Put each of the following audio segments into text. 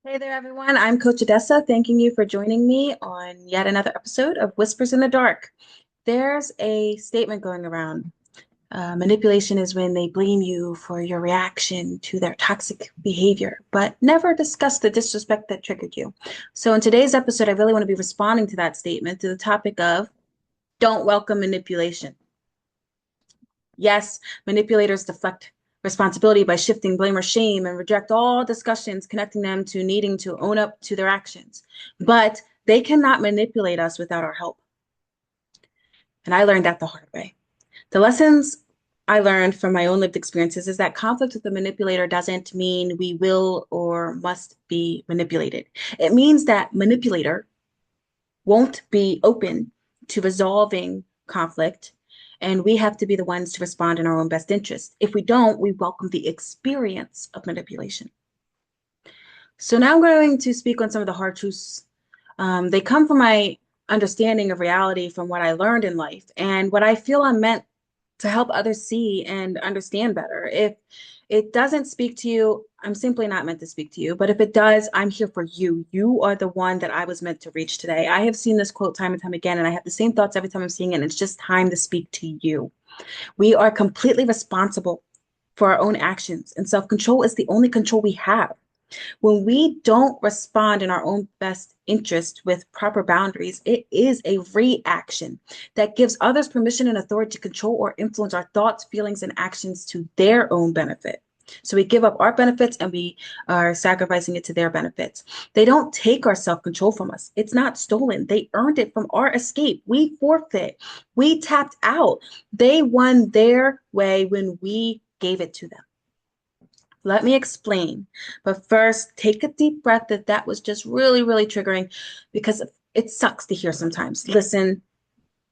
Hey there, everyone. I'm Coach Adessa, thanking you for joining me on yet another episode of Whispers in the Dark. There's a statement going around. Manipulation is when they blame you for your reaction to their toxic behavior, but never discuss the disrespect that triggered you. So, in today's episode, I really want to be responding to that statement to the topic of don't welcome manipulation. Yes, manipulators deflect responsibility by shifting blame or shame and reject all discussions connecting them to needing to own up to their actions. But they cannot manipulate us without our help. And I learned that the hard way. The lessons I learned from my own lived experiences is that conflict with the manipulator doesn't mean we will or must be manipulated. It means that manipulator won't be open to resolving conflict, and we have to be the ones to respond in our own best interest. If we don't, we welcome the experience of manipulation. So now I'm going to speak on some of the hard truths. They come from my understanding of reality from what I learned in life and what I feel I'm meant to help others see and understand better. If it doesn't speak to you, I'm simply not meant to speak to you. But if it does, I'm here for you. You are the one that I was meant to reach today. I have seen this quote time and time again, and I have the same thoughts every time I'm seeing it. And it's just time to speak to you. We are completely responsible for our own actions, and self-control is the only control we have. When we don't respond in our own best interest with proper boundaries, it is a reaction that gives others permission and authority to control or influence our thoughts, feelings, and actions to their own benefit. So we give up our benefits and we are sacrificing it to their benefits. They don't take our self control from us. It's not stolen. They earned it from our escape. We forfeit. We tapped out. They won their way when we gave it to them. Let me explain. But first, take a deep breath if that was just really, really triggering because it sucks to hear sometimes. Listen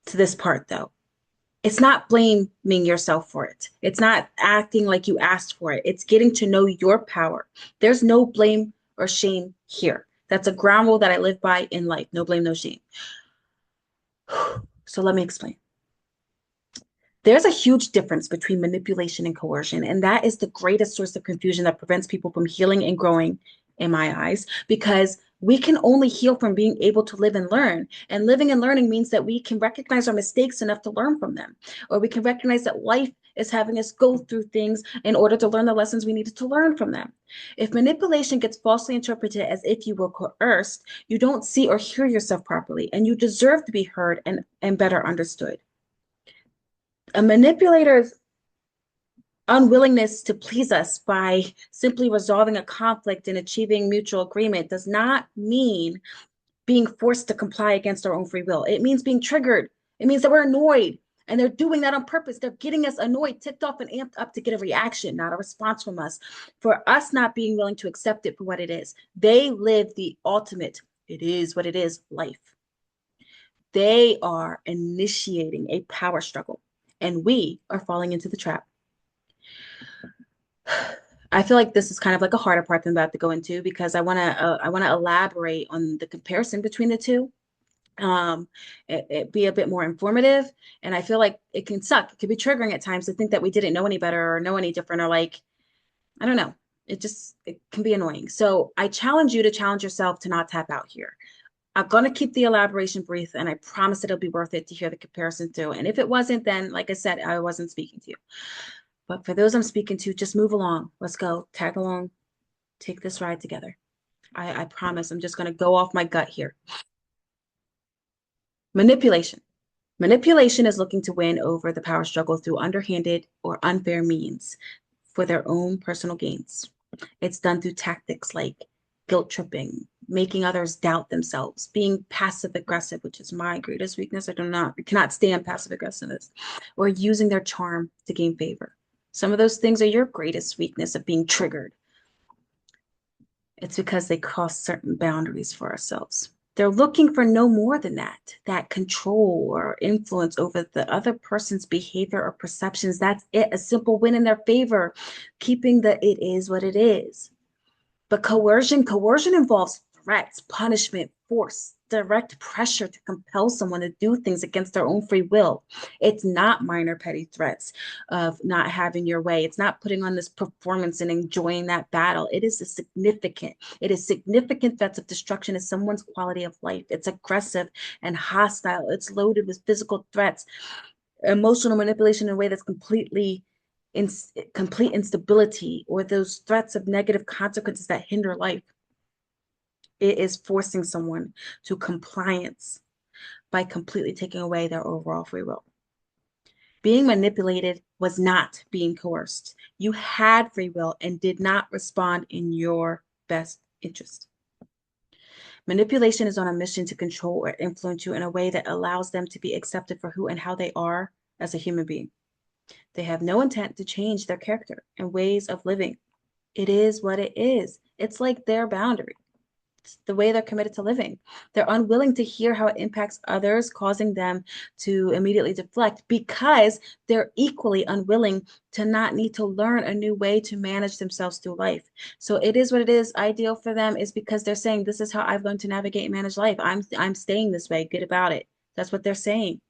to this part though. It's not blaming yourself for it. It's not acting like you asked for it. It's getting to know your power. There's no blame or shame here. That's a ground rule that I live by in life. No blame, no shame. So let me explain. There's a huge difference between manipulation and coercion, and that is the greatest source of confusion that prevents people from healing and growing, in my eyes, because we can only heal from being able to live and learn. And living and learning means that we can recognize our mistakes enough to learn from them, or we can recognize that life is having us go through things in order to learn the lessons we needed to learn from them. If manipulation gets falsely interpreted as if you were coerced, you don't see or hear yourself properly, and you deserve to be heard and better understood. A manipulator's unwillingness to please us by simply resolving a conflict and achieving mutual agreement does not mean being forced to comply against our own free will. It means being triggered. It means that we're annoyed. And they're doing that on purpose. They're getting us annoyed, ticked off, and amped up to get a reaction, not a response from us, for us not being willing to accept it for what it is. They live the ultimate, it is what it is life. They are initiating a power struggle, and we are falling into the trap. I feel like this is kind of like a harder part than I'm about to go into because I want to elaborate on the comparison between the two. It be a bit more informative, and I feel like it can suck. It can be triggering at times to think that we didn't know any better or know any different or like I don't know. It can be annoying. So I challenge you to challenge yourself to not tap out here. I'm gonna keep the elaboration brief, and I promise it'll be worth it to hear the comparison too. And if it wasn't, then like I said, I wasn't speaking to you. But for those I'm speaking to, just move along. Let's go. Tag along. Take this ride together. I promise I'm just going to go off my gut here. Manipulation. Manipulation is looking to win over the power struggle through underhanded or unfair means for their own personal gains. It's done through tactics like guilt tripping, making others doubt themselves, being passive aggressive, which is my greatest weakness. I cannot stand passive aggressiveness, or using their charm to gain favor. Some of those things are your greatest weakness of being triggered. It's because they cross certain boundaries for ourselves. They're looking for no more than that control or influence over the other person's behavior or perceptions. That's it, a simple win in their favor, keeping the it is what it is. But coercion involves threats, punishment, force, direct pressure to compel someone to do things against their own free will. It's not minor petty threats of not having your way. It's not putting on this performance and enjoying that battle. It is significant threats of destruction of someone's quality of life. It's aggressive and hostile. It's loaded with physical threats, emotional manipulation in a way that's in complete instability, or those threats of negative consequences that hinder life. It is forcing someone to compliance by completely taking away their overall free will. Being manipulated was not being coerced. You had free will and did not respond in your best interest. Manipulation is on a mission to control or influence you in a way that allows them to be accepted for who and how they are as a human being. They have no intent to change their character and ways of living. It is what it is. It's like their boundary. It's the way they're committed to living. They're unwilling to hear how it impacts others, causing them to immediately deflect because they're equally unwilling to not need to learn a new way to manage themselves through life. So it is what it is. Ideal for them is because they're saying, this is how I've learned to navigate and manage life. I'm staying this way. Good about it. That's what they're saying.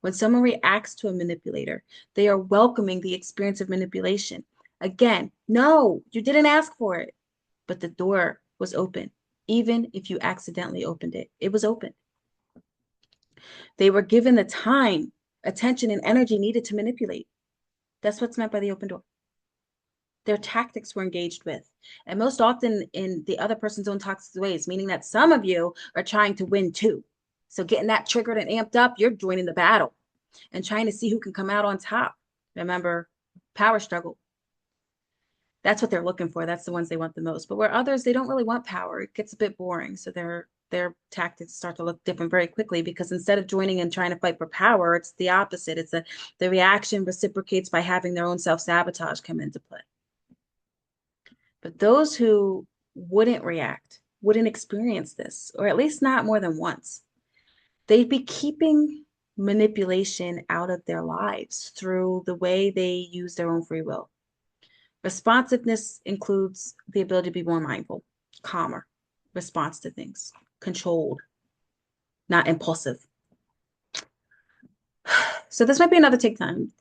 When someone reacts to a manipulator, they are welcoming the experience of manipulation. Again, no, you didn't ask for it, but the door was open. Even if you accidentally opened it, it was open. They were given the time, attention, and energy needed to manipulate. That's what's meant by the open door. Their tactics were engaged with, and most often in the other person's own toxic ways, meaning that some of you are trying to win too. So getting that triggered and amped up, you're joining the battle and trying to see who can come out on top. Remember, power struggle. That's what they're looking for. That's the ones they want the most. But where others, they don't really want power. It gets a bit boring. So their tactics start to look different very quickly, because instead of joining and trying to fight for power, it's the opposite. The reaction reciprocates by having their own self-sabotage come into play. But those who wouldn't react, wouldn't experience this, or at least not more than once, they'd be keeping manipulation out of their lives through the way they use their own free will. Responsiveness includes the ability to be more mindful, calmer, response to things, controlled, not impulsive. So this might be another take time.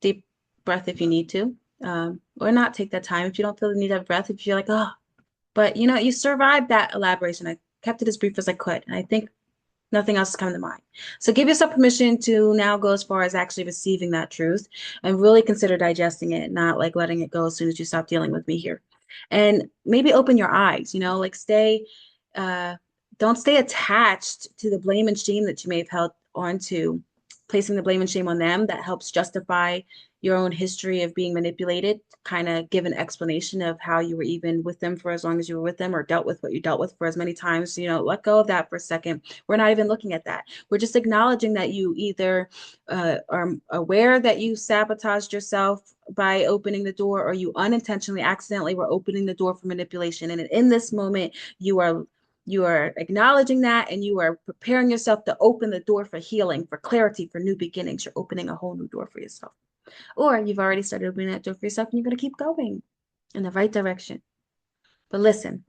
Deep breath if you need to, or not take that time if you don't feel the need to have breath, if you're like, oh, but you survived that elaboration. I kept it as brief as I could. And I think nothing else is coming to mind. So give yourself permission to now go as far as actually receiving that truth and really consider digesting it, not like letting it go as soon as you stop dealing with me here. And maybe open your eyes, like uh, don't stay attached to the blame and shame that you may have held on to. Placing the blame and shame on them, that helps justify your own history of being manipulated, kind of give an explanation of how you were even with them for as long as you were with them, or dealt with what you dealt with for as many times. Let go of that for a second. We're not even looking at that. We're just acknowledging that you either are aware that you sabotaged yourself by opening the door, or you unintentionally, accidentally were opening the door for manipulation. And in this moment, you are acknowledging that, and you are preparing yourself to open the door for healing, for clarity, for new beginnings. You're opening a whole new door for yourself. Or you've already started opening that door for yourself, and you're going to keep going in the right direction. But listen,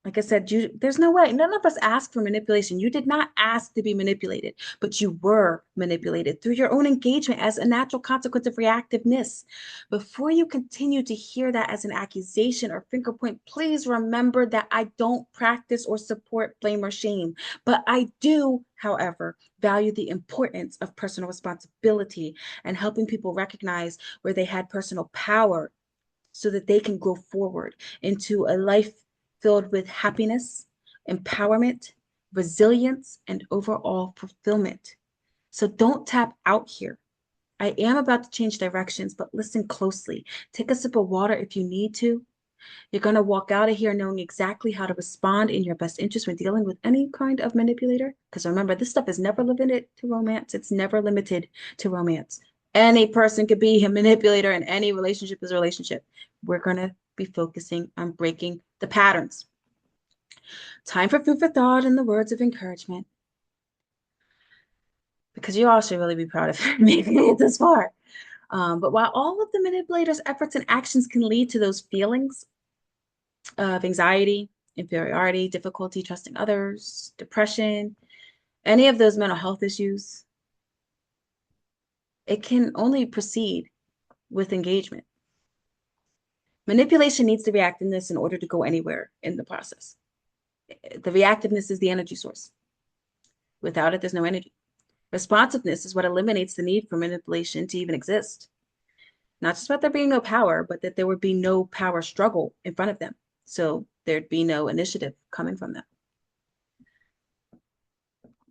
like I said, there's no way. None of us asked for manipulation. You did not ask to be manipulated, but you were manipulated through your own engagement as a natural consequence of reactiveness. Before you continue to hear that as an accusation or finger point, please remember that I don't practice or support blame or shame, but I do, however, value the importance of personal responsibility and helping people recognize where they had personal power so that they can go forward into a life filled with happiness, empowerment, resilience, and overall fulfillment. So don't tap out here. I am about to change directions, but listen closely. Take a sip of water if you need to. You're going to walk out of here knowing exactly how to respond in your best interest when dealing with any kind of manipulator. Because remember, this stuff is never limited to romance. It's never limited to romance. Any person could be a manipulator, and any relationship is a relationship. We're going to be focusing on breaking the patterns. Time for food for thought and the words of encouragement. Because you all should really be proud of making it this far. But while all of the manipulator's efforts and actions can lead to those feelings of anxiety, inferiority, difficulty trusting others, depression, any of those mental health issues, it can only proceed with engagement. Manipulation needs the reactiveness in order to go anywhere in the process. The reactiveness is the energy source. Without it, there's no energy. Responsiveness is what eliminates the need for manipulation to even exist. Not just about there being no power, but that there would be no power struggle in front of them. So there'd be no initiative coming from them.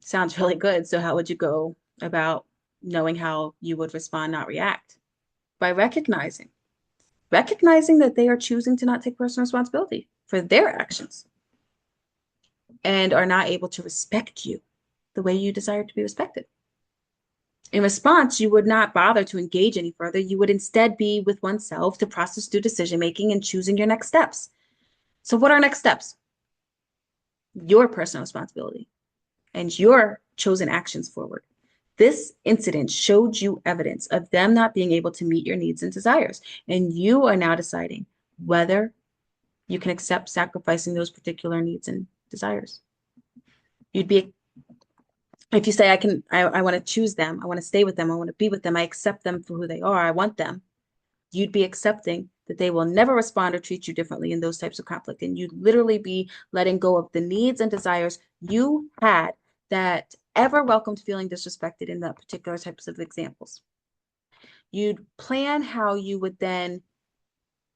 Sounds really good. So how would you go about knowing how you would respond, not react? By recognizing that they are choosing to not take personal responsibility for their actions and are not able to respect you the way you desire to be respected. In response, you would not bother to engage any further. You would instead be with oneself to process through decision making and choosing your next steps. So what are next steps? Your personal responsibility and your chosen actions forward. This incident showed you evidence of them not being able to meet your needs and desires, and you are now deciding whether you can accept sacrificing those particular needs and desires. You'd be, if you say, I want to choose them, I want to stay with them, I want to be with them, I accept them for who they are, I want them, you'd be accepting that they will never respond or treat you differently in those types of conflict. And you'd literally be letting go of the needs and desires you had that ever welcomed feeling disrespected in that particular types of examples. You'd plan how you would then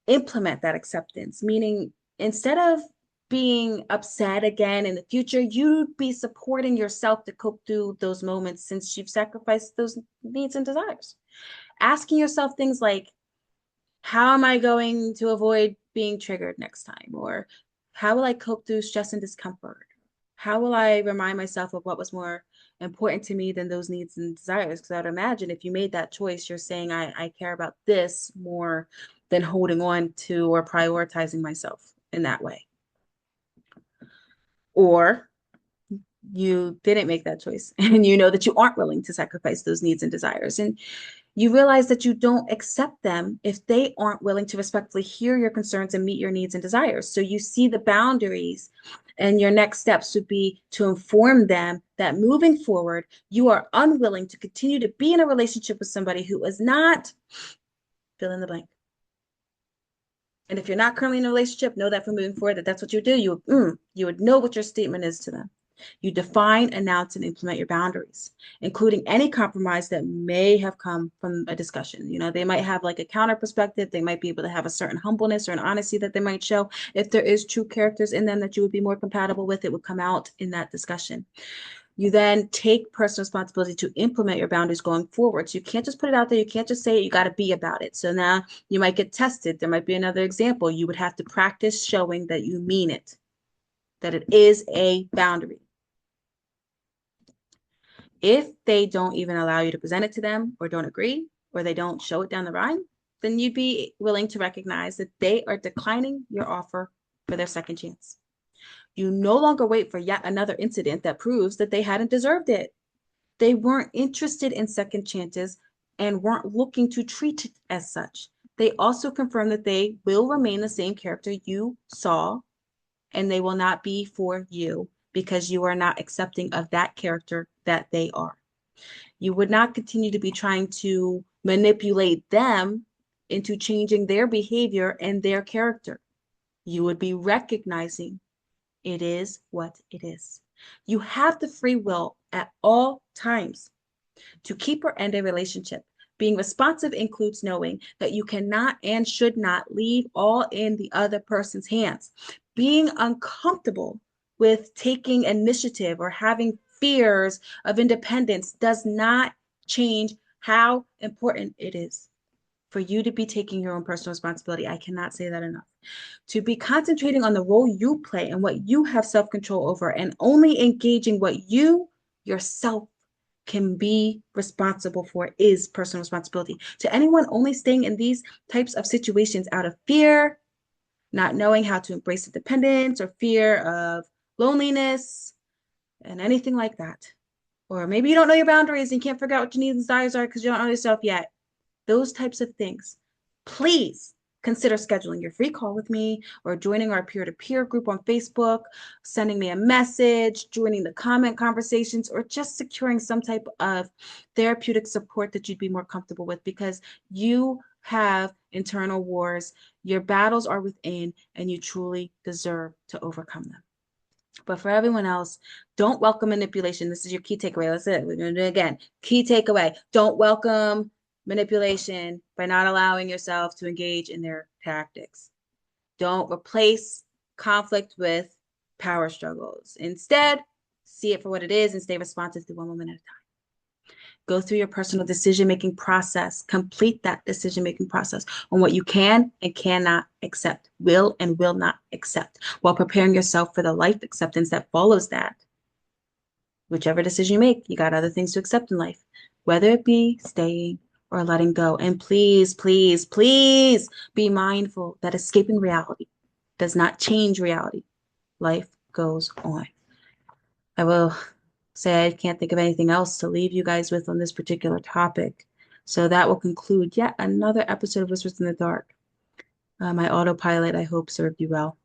implement that acceptance, meaning instead of being upset again in the future, you'd be supporting yourself to cope through those moments since you've sacrificed those needs and desires. Asking yourself things like, how am I going to avoid being triggered next time? Or how will I cope through stress and discomfort? How will I remind myself of what was more important to me than those needs and desires? Because I would imagine if you made that choice, you're saying, I care about this more than holding on to or prioritizing myself in that way. Or you didn't make that choice and you know that you aren't willing to sacrifice those needs and desires. And you realize that you don't accept them if they aren't willing to respectfully hear your concerns and meet your needs and desires. So you see the boundaries, and your next steps would be to inform them that moving forward, you are unwilling to continue to be in a relationship with somebody who is not fill in the blank. And if you're not currently in a relationship, know that for moving forward, that's what you do. You would know what your statement is to them. You define, announce, and implement your boundaries, including any compromise that may have come from a discussion. You know, they might have like a counter perspective. They might be able to have a certain humbleness or an honesty that they might show. If there is true characters in them that you would be more compatible with, it would come out in that discussion. You then take personal responsibility to implement your boundaries going forward. So you can't just put it out there. You can't just say it. You got to be about it. So now you might get tested. There might be another example. You would have to practice showing that you mean it, that it is a boundary. If they don't even allow you to present it to them or don't agree, or they don't show it down the line, then you'd be willing to recognize that they are declining your offer for their second chance. You no longer wait for yet another incident that proves that they hadn't deserved it. They weren't interested in second chances and weren't looking to treat it as such. They also confirm that they will remain the same character you saw, and they will not be for you because you are not accepting of that character that they are. You would not continue to be trying to manipulate them into changing their behavior and their character. You would be recognizing it is what it is. You have the free will at all times to keep or end a relationship. Being responsive includes knowing that you cannot and should not leave all in the other person's hands. Being uncomfortable with taking initiative or having fears of independence does not change how important it is for you to be taking your own personal responsibility. I cannot say that enough. To be concentrating on the role you play and what you have self-control over, and only engaging what you yourself can be responsible for is personal responsibility. To anyone only staying in these types of situations out of fear, not knowing how to embrace independence, or fear of loneliness and anything like that, or maybe you don't know your boundaries and you can't figure out what your needs and desires are because you don't know yourself yet, those types of things, please consider scheduling your free call with me or joining our peer-to-peer group on Facebook, sending me a message, joining the comment conversations, or just securing some type of therapeutic support that you'd be more comfortable with, because you have internal wars, your battles are within, and you truly deserve to overcome them. But for everyone else, don't welcome manipulation. This is your key takeaway. That's it. We're going to do it again. Key takeaway. Don't welcome manipulation by not allowing yourself to engage in their tactics. Don't replace conflict with power struggles. Instead, see it for what it is and stay responsive to one moment at a time. Go through your personal decision-making process. Complete that decision-making process on what you can and cannot accept, will and will not accept, while preparing yourself for the life acceptance that follows that. Whichever decision you make, you got other things to accept in life, whether it be staying or letting go. And please, please, please be mindful that escaping reality does not change reality. Life goes on. I will say I can't think of anything else to leave you guys with on this particular topic. So that will conclude yet another episode of Whispers in the Dark. My autopilot, I hope, served you well.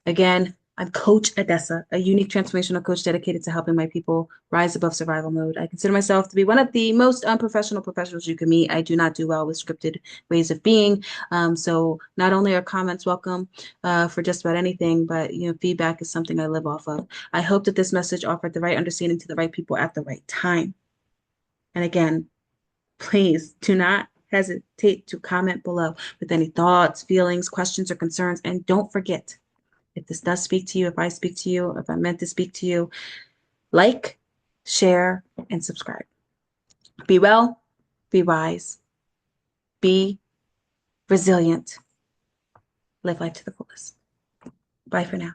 Again, I'm Coach Adessa, a unique transformational coach dedicated to helping my people rise above survival mode. I consider myself to be one of the most unprofessional professionals you can meet. I do not do well with scripted ways of being. So not only are comments welcome for just about anything, but feedback is something I live off of. I hope that this message offered the right understanding to the right people at the right time. And again, please do not hesitate to comment below with any thoughts, feelings, questions, or concerns. And don't forget, if this does speak to you, if I speak to you, if I meant to speak to you, like, share, and subscribe. Be well, be wise, be resilient. Live life to the fullest. Bye for now.